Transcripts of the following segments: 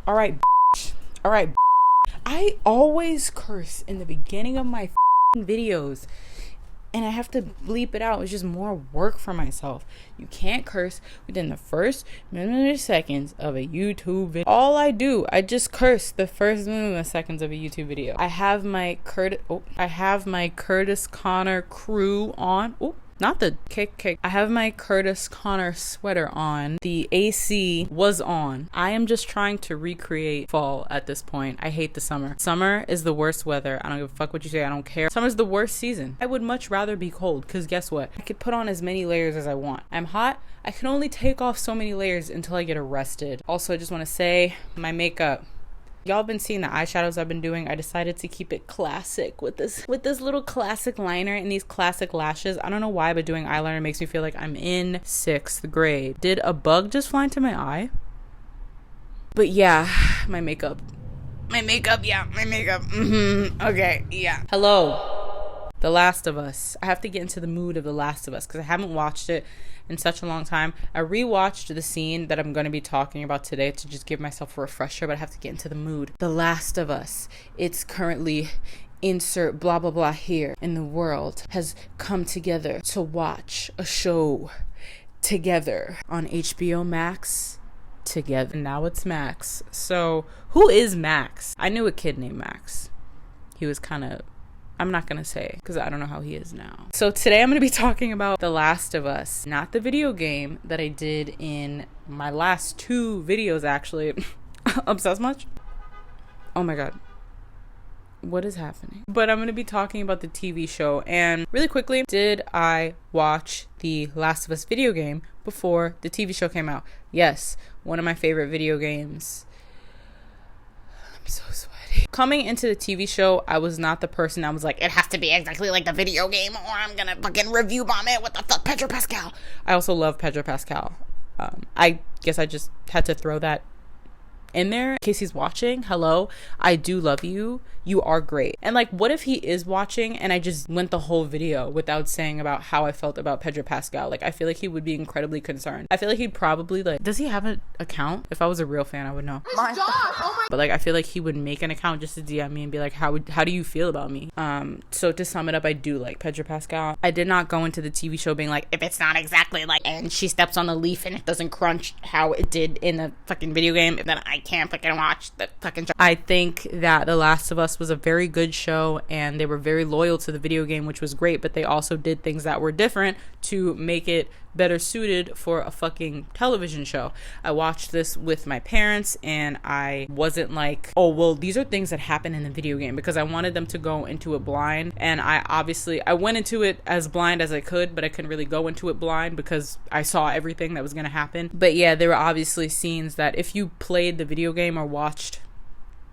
All right, bitch. All right. I always curse in the beginning of my videos, and I have to bleep it out. It's just more work for myself. You can't curse within the first milliseconds of a YouTube video. All I do, I just curse the first milliseconds of a YouTube video. I have my Curtis Connor crew on. Oh, not the kick. I have my Curtis Connor sweater on. The AC was on. I am just trying to recreate fall at this point. I hate the summer. Summer is the worst weather. I don't give a fuck what you say. I don't care. Summer's the worst season. I would much rather be cold, because guess what? I could put on as many layers as I want. I'm hot. I can only take off so many layers until I get arrested. Also, I just want to say my makeup. Y'all been seeing the eyeshadows I've been doing. I decided to keep it classic with this little classic liner and these classic lashes. I don't know why, but doing eyeliner makes me feel like I'm in 6th grade. Did a bug just fly into my eye? But yeah, my makeup. Okay, yeah. Hello, The Last of Us. I have to get into the mood of The Last of Us because I haven't watched it in such a long time. I rewatched the scene that I'm going to be talking about today to just give myself a refresher, but I have to get into the mood. The Last of Us. It's currently insert blah blah blah here in the world has come together to watch a show together on HBO Max together. Now it's Max. So who is Max? I knew a kid named Max. He was kind of, I'm not going to say because I don't know how he is now. So today I'm going to be talking about The Last of Us, not the video game that I did in my last 2 videos actually. Obsessed much? Oh my god. What is happening? But I'm going to be talking about the TV show. And really quickly, did I watch the Last of Us video game before the TV show came out? Yes, one of my favorite video games. I'm so sweaty. Coming into the TV show, I was not the person that was like, it has to be exactly like the video game or I'm gonna fucking review bomb it. What the fuck, Pedro Pascal? I also love Pedro Pascal. I guess I just had to throw that in there in case he's watching. Hello, I do love you. You are great. And like, what if he is watching and I just went the whole video without saying about how I felt about Pedro Pascal? Like, I feel like he would be incredibly concerned. I feel like he'd probably like, does he have an account? If I was a real fan, I would know. But like, I feel like he would make an account just to DM me and be like, how do you feel about me? So to sum it up, I do like Pedro Pascal. I did not go into the TV show being like, if it's not exactly like, and she steps on a leaf and it doesn't crunch how it did in the fucking video game, then I can't fucking watch the fucking show. I think that The Last of Us was a very good show and they were very loyal to the video game, which was great, but they also did things that were different to make it better suited for a fucking television show. I watched this with my parents and I wasn't like, oh well, these are things that happen in the video game, because I wanted them to go into it blind, and I went into it as blind as I could, but I couldn't really go into it blind because I saw everything that was going to happen. But yeah, there were obviously scenes that if you played the video game or watched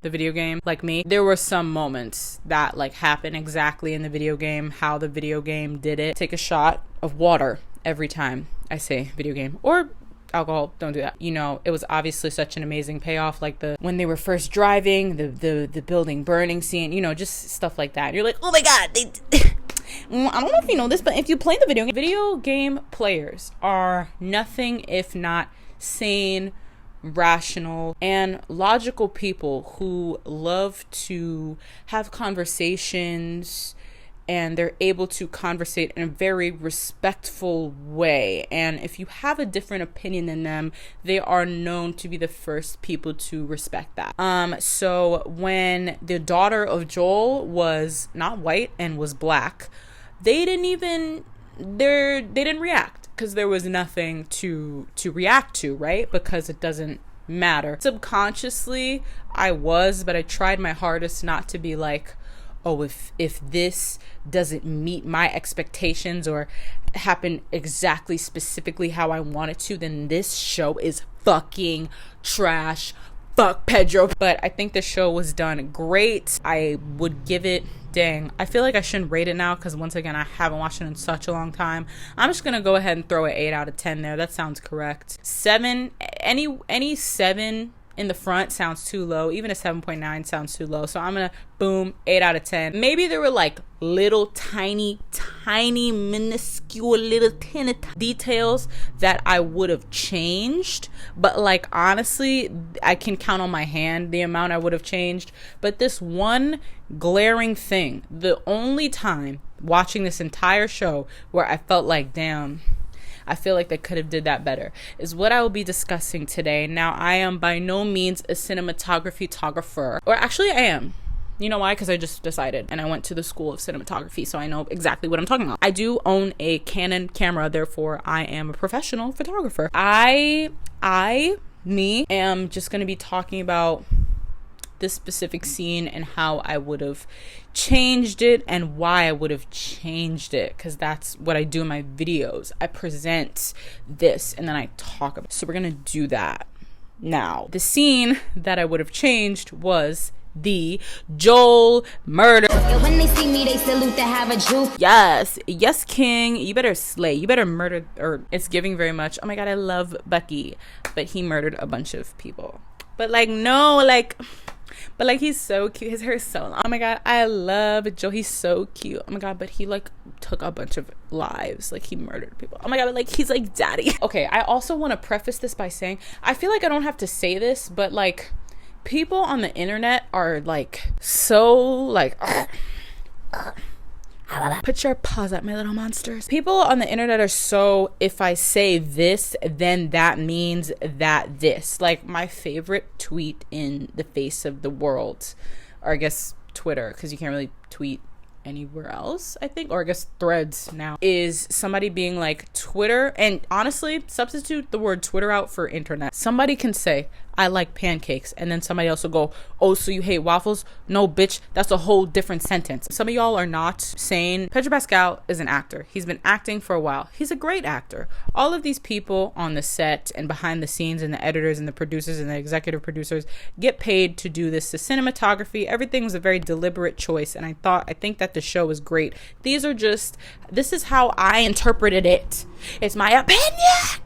the video game like me, there were some moments that like happen exactly in the video game, how the video game did it. Take a shot of water every time I say video game, or alcohol, don't do that. You know, it was obviously such an amazing payoff, like when they were first driving, the building burning scene, you know, just stuff like that. You're like, oh my god, I don't know if you know this, but if you play the video game players are nothing if not sane, rational, and logical people who love to have conversations, and they're able to conversate in a very respectful way. And if you have a different opinion than them, they are known to be the first people to respect that. So when the daughter of Joel was not white and was black, they didn't react, because there was nothing to react to, right? Because it doesn't matter. Subconsciously, but I tried my hardest not to be like, oh, if this doesn't meet my expectations or happen exactly specifically how I want it to, then this show is fucking trash. Fuck Pedro. But I think the show was done great. I would give it, dang, I feel like I shouldn't rate it now because once again, I haven't watched it in such a long time. I'm just gonna go ahead and throw an 8 out of 10 there. That sounds correct. 7, any 7 in the front sounds too low. Even a 7.9 sounds too low. So I'm gonna boom, 8 out of 10. Maybe there were like little tiny minuscule little tiny details that I would have changed, but like honestly I can count on my hand the amount I would have changed. But this one glaring thing, the only time watching this entire show where I felt like, damn, I feel like they could have did that better, is what I will be discussing today. Now, I am by no means a cinematographer, or actually I am. You know why? Because I just decided, and I went to the school of cinematography, so I know exactly what I'm talking about. I do own a Canon camera, therefore I am a professional photographer. I am just going to be talking about this specific scene and how I would have changed it and why I would have changed it, because that's what I do in my videos. I present this and then I talk about it. So we're going to do that. Now, the scene that I would have changed was the Joel murder. And when they see me, they salute to have a juke. Yes, king. You better slay. You better murder. Or it's giving very much, oh my god, I love Bucky, but he murdered a bunch of people. But like, no, like, but like, he's so cute. His hair is so long. Oh my god, I love Joel. He's so cute. Oh my god, but he like took a bunch of lives. Like, he murdered people. Oh my god, but like, he's like daddy. Okay, I also want to preface this by saying, I feel like I don't have to say this, but like, people on the internet are like so like put your paws up, my little monsters. People on the internet are so, if I say this, then that means that this. Like, my favorite tweet in the face of the world, or I guess Twitter, because you can't really tweet anywhere else, I think, or I guess Threads now, is somebody being like, Twitter, and honestly, substitute the word Twitter out for internet. Somebody can say, I like pancakes, and then somebody else will go, oh, so you hate waffles? No, bitch, that's a whole different sentence. Some of y'all are not sane. Pedro Pascal is an actor. He's been acting for a while. He's a great actor. All of these people on the set and behind the scenes, and the editors and the producers and the executive producers, get paid to do this. The cinematography, everything was a very deliberate choice, and I think that the show was great. This is how I interpreted it. It's my opinion.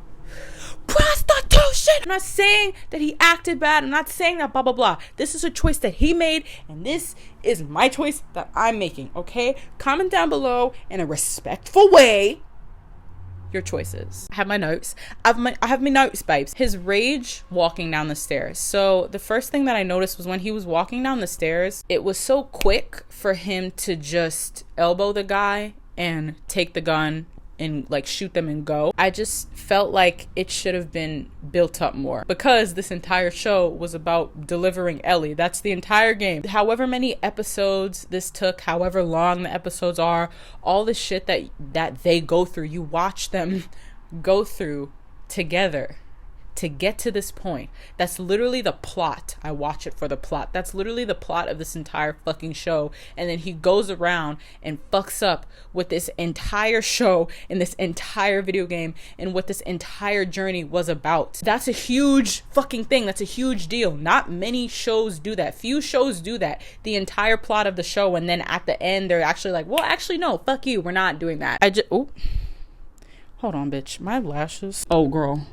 Prostitution. I'm not saying that he acted bad. I'm not saying that blah blah blah. This is a choice that he made, and this is my choice that I'm making. Okay, comment down below in a respectful way your choices. I have my notes. I have my notes, babes. His rage walking down the stairs. So the first thing that I noticed was when he was walking down the stairs, it was so quick for him to just elbow the guy and take the gun and like shoot them and go. I just felt like it should have been built up more, because this entire show was about delivering Ellie. That's the entire game. However many episodes this took, however long the episodes are, all the shit that they go through, you watch them go through together to get to this point. That's literally the plot. I watch it for the plot. That's literally the plot of this entire fucking show. And then he goes around and fucks up with this entire show and this entire video game and what this entire journey was about. That's a huge fucking thing. That's a huge deal. Not many shows do that. Few shows do that. The entire plot of the show, and then at the end they're actually like, well, actually no, fuck you, we're not doing that. Hold on, bitch. My lashes. Oh, girl,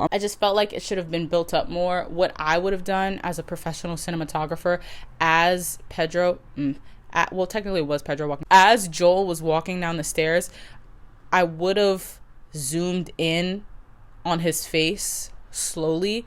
I just felt like it should have been built up more. What I would have done as a professional cinematographer, as Pedro, well, technically it was Pedro walking, as Joel was walking down the stairs, I would have zoomed in on his face slowly,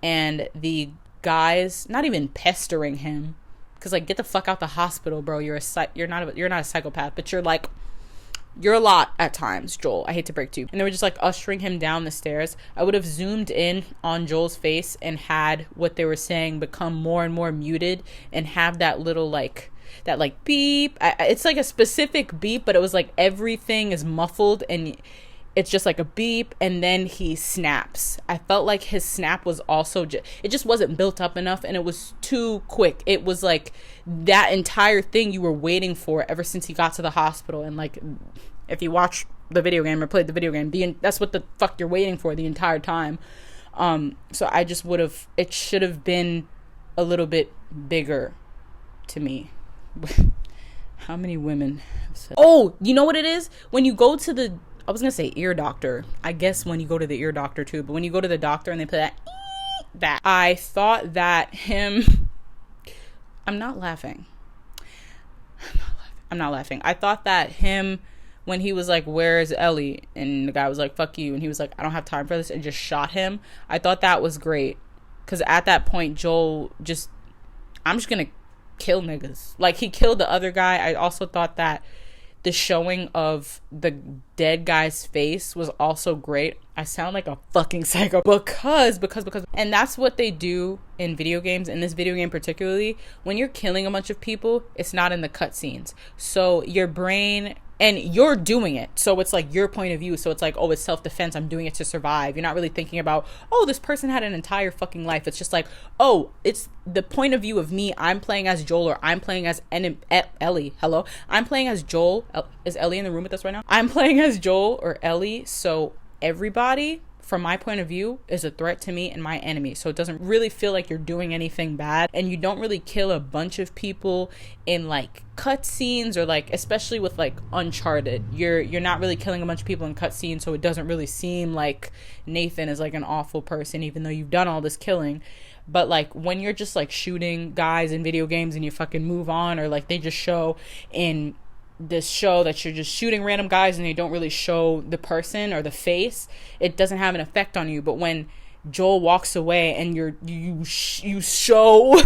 and the guys not even pestering him, because like, get the fuck out the hospital, bro. You're not a psychopath, but you're a lot at times, Joel. I hate to break to you. And they were just like ushering him down the stairs. I would have zoomed in on Joel's face and had what they were saying become more and more muted, and have that little like, that like beep. It's like a specific beep, but it was like everything is muffled and it's just like a beep, and then he snaps. I felt like his snap was also it just wasn't built up enough, and it was too quick. It was like that entire thing you were waiting for ever since he got to the hospital. And like, if you watch the video game or played the video game, that's what the fuck you're waiting for the entire time. So I just it should have been a little bit bigger to me. How many women have said, oh, you know what it is? When you go to I was gonna say ear doctor. I guess when you go to the ear doctor too, but when you go to the doctor and they put that that. I thought that him, I'm not laughing. I'm not laughing. I thought that him, when he was like, where is Ellie? And the guy was like, fuck you. And he was like, I don't have time for this, and just shot him. I thought that was great. Because at that point, Joel just, I'm just going to kill niggas. Like, he killed the other guy. I also thought that the showing of the dead guy's face was also great. I sound like a fucking psycho because, and that's what they do in video games, in this video game particularly. When you're killing a bunch of people, it's not in the cutscenes. So your brain, and you're doing it, so it's like your point of view. So it's like, oh, it's self-defense, I'm doing it to survive. You're not really thinking about, oh, this person had an entire fucking life. It's just like, oh, it's the point of view of me. I'm playing as Joel, or I'm playing as Ellie. Hello, I'm playing as Joel. Is Ellie in the room with us right now? I'm playing as Joel or Ellie. So everybody, from my point of view, is a threat to me and my enemy. So it doesn't really feel like you're doing anything bad, and you don't really kill a bunch of people in like cutscenes, or like, especially with like Uncharted, you're not really killing a bunch of people in cutscenes, so it doesn't really seem like Nathan is like an awful person, even though you've done all this killing. But like when you're just like shooting guys in video games and you fucking move on, or like they just show in this show that you're just shooting random guys and they don't really show the person or the face, it doesn't have an effect on you. But when Joel walks away and you show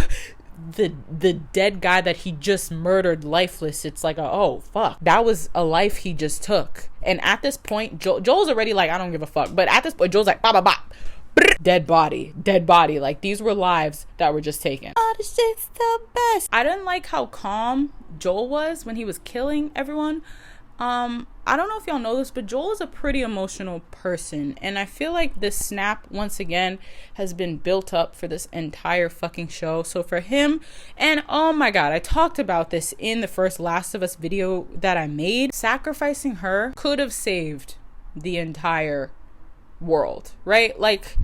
the dead guy that he just murdered lifeless, it's like, oh fuck, that was a life he just took. And at this point, Joel's already like, I don't give a fuck. But at this point, Joel's like, bah, bah, bah. Dead body. Like, these were lives that were just taken. Oh, this shit's the best. I didn't like how calm Joel was when he was killing everyone. I don't know if y'all know this, but Joel is a pretty emotional person, and I feel like this snap, once again, has been built up for this entire fucking show. So for him, and oh my god, I talked about this in the first Last of Us video that I made, sacrificing her could have saved the entire world, right? Like,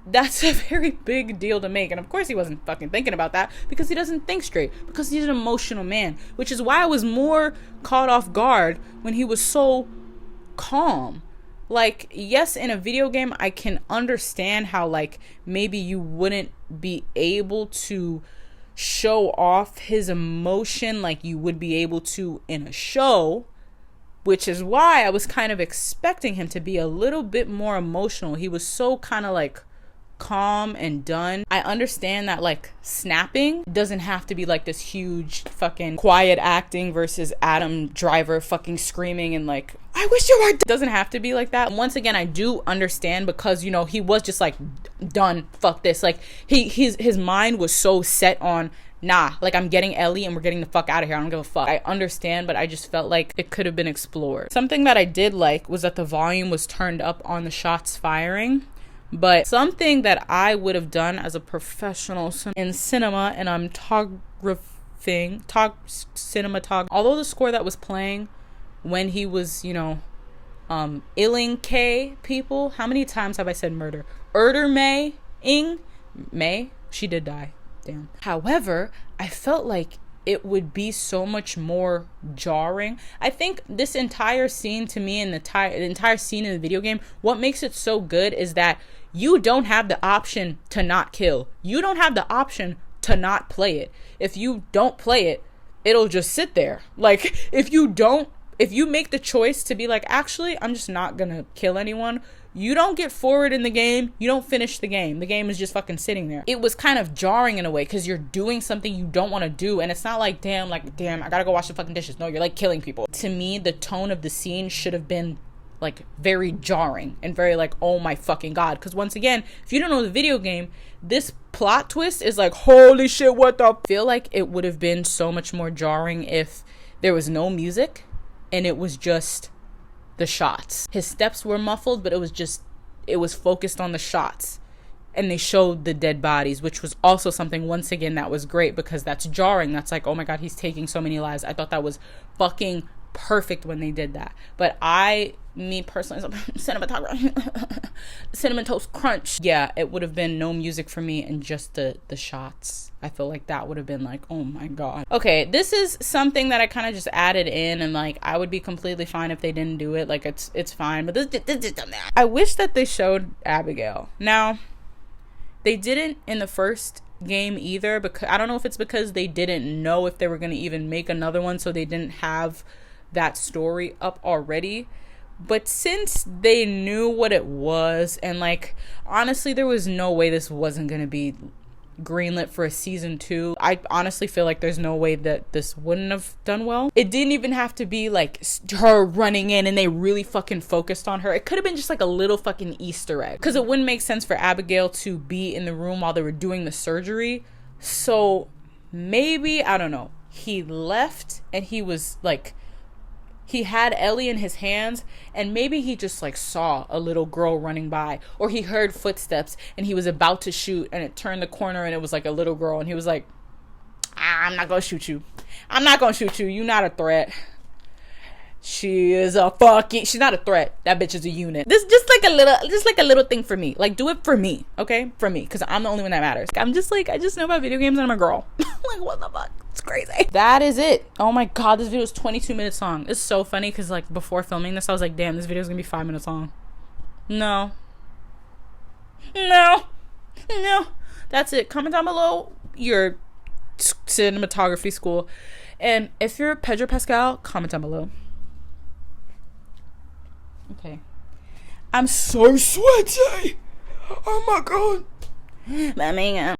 that's a very big deal to make. And of course he wasn't fucking thinking about that, because he doesn't think straight, because he's an emotional man, which is why I was more caught off guard when he was so calm. Like, yes, in a video game I can understand how like maybe you wouldn't be able to show off his emotion like you would be able to in a show, which is why I was kind of expecting him to be a little bit more emotional. He was so kind of like calm and done. I understand that like snapping doesn't have to be like this huge fucking quiet acting versus Adam Driver fucking screaming and like, I wish you were. Doesn't have to be like that. Once again, I do understand, because you know he was just like, done, fuck this. Like his mind was so set on, nah, like I'm getting Ellie and we're getting the fuck out of here. I don't give a fuck. I understand, but I just felt like it could have been explored. Something that I did like was that the volume was turned up on the shots firing. But something that I would have done as a professional in cinema, and I'm cinematography, although the score that was playing when he was, you know, illing K people, how many times have I said murder? May, she did die. Damn. However, I felt like it would be so much more jarring. I think this entire scene, to me, and the entire scene in the video game, what makes it so good is that you don't have the option to not kill. You don't have the option to not play it. If you don't play it, it'll just sit there. Like, if you make the choice to be like, actually, I'm just not gonna kill anyone, you don't get forward in the game, you don't finish the game. The game is just fucking sitting there. It was kind of jarring in a way, because you're doing something you don't want to do, and it's not like, damn, I gotta go wash the fucking dishes. No, you're like killing people. To me, the tone of the scene should have been like very jarring and very like, oh my fucking god. Because once again, if you don't know the video game, this plot twist is like, holy shit, what the? I feel like it would have been so much more jarring if there was no music and it was just the shots. His steps were muffled, but it was focused on the shots, and they showed the dead bodies, which was also something, once again, that was great, because that's jarring. That's like, oh my god, he's taking so many lives. I thought that was fucking perfect when they did that. But me personally, cinematography, cinnamon toast crunch, yeah, it would have been no music for me and just the shots. I feel like that would have been like, oh my god. Okay, this is something that I kind of just added in, and like I would be completely fine if they didn't do it. Like it's fine, but this I wish that they showed Abigail. Now, They didn't in the first game either, because I don't know if it's because they didn't know if they were going to even make another one, so they didn't have that story up already. But since they knew what it was, and like honestly there was no way this wasn't going to be greenlit for a season 2. I honestly feel like there's no way that this wouldn't have done well. It didn't even have to be like her running in and they really fucking focused on her. It could have been just like a little fucking Easter egg, because it wouldn't make sense for Abigail to be in the room while they were doing the surgery. So maybe, I don't know, he left and he was like, he had Ellie in his hands, and maybe he just like saw a little girl running by, or he heard footsteps and he was about to shoot and it turned the corner and it was like a little girl, and he was like, I'm not gonna shoot you. I'm not gonna shoot you. You're not a threat. She's not a threat. That bitch is a unit. This just like a little thing for me. Like, do it for me, okay? For me, because I'm the only one that matters. I'm just like, I just know about video games and I'm a girl. Like, what the fuck? It's crazy. That is it. Oh my god, this video is 22 minutes long. It's so funny because like before filming this, I was like, damn, this video is gonna be 5 minutes long. No. That's it. Comment down below your cinematography school, and if you're Pedro Pascal, comment down below. Okay. I'm so sweaty. Oh my god. Let me go.